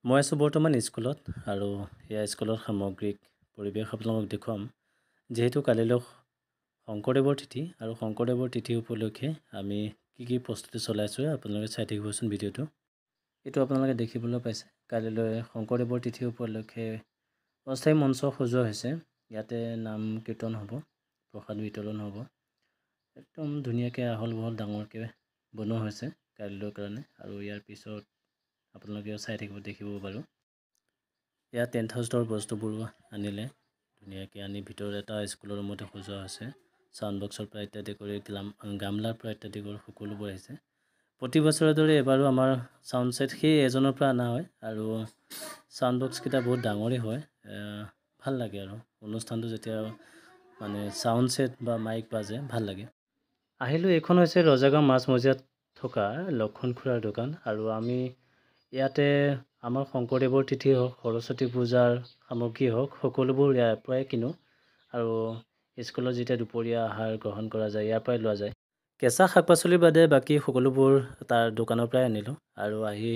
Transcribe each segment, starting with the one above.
মই আছোঁ বৰ্তমান স্কুলত আৰু এয়া স্কুলৰ সামগ্ৰিক পৰিৱেশ আপোনালোকক দেখুৱাম যিহেতু কালিলৈ শংকৰদেৱৰ তিথি আৰু শংকৰদেৱৰ তিথি উপলক্ষে আমি কি প্ৰস্তুতি চলাইছোঁ আপোনালোকে চাই থাকিবচোন ভিডিঅ'টো। এইটো আপোনালোকে দেখিবলৈ পাইছে কালিলৈ শংকৰদেৱৰ তিথি উপলক্ষে অস্থায়ী মঞ্চ সজোৱা হৈছে। ইয়াতে নাম কীৰ্তন হ'ব, প্ৰসাদ বিতৰণ হ'ব। একদম ধুনীয়াকৈ আহল বহল ডাঙৰকৈ বনোৱা হৈছে কালিলৈৰ কাৰণে। আৰু ইয়াৰ পিছত আপোনালোকে চাই থাকিব দেখিব বাৰু। ইয়াত টেণ্ট হাউচৰ বস্তুবোৰ আনিলে ধুনীয়াকৈ আনি ভিতৰত এটা স্কুলৰ ৰুমতে সজোৱা হৈছে। চাউণ্ড বক্সৰ পৰা ইত্যাদি কৰি গামলাৰ পৰা ইত্যাদি কৰি সকলোবোৰ আহিছে। প্ৰতি বছৰৰ দৰে এবাৰো আমাৰ চাউণ্ড ছেট সেই এজনৰ পৰা অনা হয় আৰু চাউণ্ড বক্সকেইটা বহুত ডাঙৰেই হয়। ভাল লাগে আৰু অনুষ্ঠানটো যেতিয়া মানে চাউণ্ড ছেট বা মাইক বাজে ভাল লাগে। আহিলোঁ, এইখন হৈছে ৰজাগাঁও মাজমজিয়াত থকা লক্ষণ খুৰাৰ দোকান আৰু আমি ইয়াতে আমাৰ শংকৰদেৱৰ তিথি হওক, সৰস্বতী পূজাৰ সামগ্ৰী হওক, সকলোবোৰ ইয়াৰ পৰাই কিনো আৰু স্কুলত যেতিয়া দুপৰীয়া আহাৰ গ্ৰহণ কৰা যায় ইয়াৰ পৰাই লোৱা যায়। কেঁচা শাক পাচলিৰ বাদে বাকী সকলোবোৰ তাৰ দোকানৰ পৰাই আনিলোঁ আৰু আহি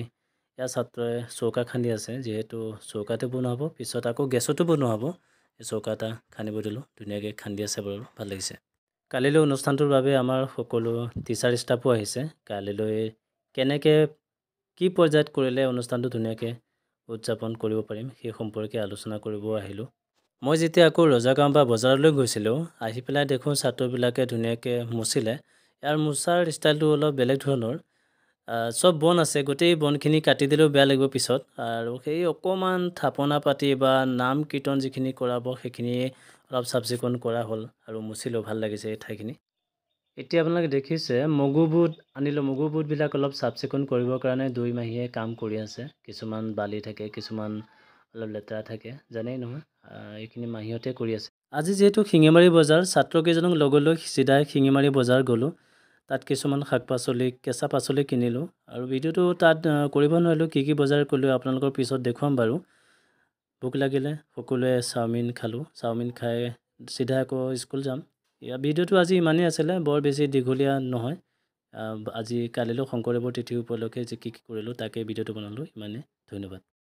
ইয়াৰ ছাত্ৰই চৌকা খান্দি আছে। যিহেতু চৌকাতে বনোৱা হ'ব, পিছত আকৌ গেছতো বনোৱা হ'ব। এই চৌকা এটা খান্দিব দিলোঁ, ধুনীয়াকৈ খান্দি আছে বাৰু, ভাল লাগিছে। কালিলৈ অনুষ্ঠানটোৰ বাবে আমাৰ সকলো টিচাৰ ষ্টাফো আহিছে। কালিলৈ কেনেকৈ কি পৰ্যায়ত কৰিলে অনুষ্ঠানটো ধুনীয়াকৈ উদযাপন কৰিব পাৰিম সেই সম্পৰ্কে আলোচনা কৰিব আহিলোঁ। মই যেতিয়া আকৌ ৰজাগাঁও বা বজাৰলৈ গৈছিলোঁ, আহি পেলাই দেখোঁ ছাত্ৰবিলাকে ধুনীয়াকৈ মুচিলে। ইয়াৰ মোচাৰ ষ্টাইলটো অলপ বেলেগ ধৰণৰ। চব বন আছে, গোটেই বনখিনি কাটি দিলেও বেয়া লাগিব পিছত। আৰু সেই অকণমান থাপনা পাতি বা নাম কীৰ্তন যিখিনি কৰাব সেইখিনি অলপ চাফ চিকুণ কৰা হ'ল আৰু মুচিলেও ভাল লাগিছে এই ঠাইখিনি। এতিয়া আপোনালোকে দেখিছে মগু বুট আনিলোঁ। মগু বুটবিলাক অলপ চাফ চিকুণ কৰিবৰ কাৰণে 2 মাহীয়ে কাম কৰি আছে। কিছুমান বালি থাকে, কিছুমান অলপ লেতেৰা থাকে, জানেই নহয়। এইখিনি মাহীহঁতে কৰি আছে। আজি যিহেতু শিঙিমাৰী বজাৰ, ছাত্ৰকেইজনক লগলৈ চিধাই শিঙিমাৰী বজাৰ গ'লোঁ। তাত কিছুমান শাক পাচলি, কেঁচা পাচলি কিনিলোঁ আৰু ভিডিঅ'টো তাত কৰিব নোৱাৰিলোঁ। কি বজাৰ কৰিলোঁ আপোনালোকৰ পিছত দেখুৱাম বাৰু। ভোক লাগিলে সকলোৱে চাওমিন খালোঁ। চাওমিন খাই চিধা আকৌ স্কুল যাম। ইয়াৰ ভিডিঅ'টো আজি ইমানেই আছিলে, বৰ বেছি দীঘলীয়া নহয়। আজি কালিলৈ শংকৰদেৱৰ তিথি উপলক্ষে যে কি কৰিলোঁ তাকে ভিডিঅ'টো বনালোঁ। ইমানেই, ধন্যবাদ।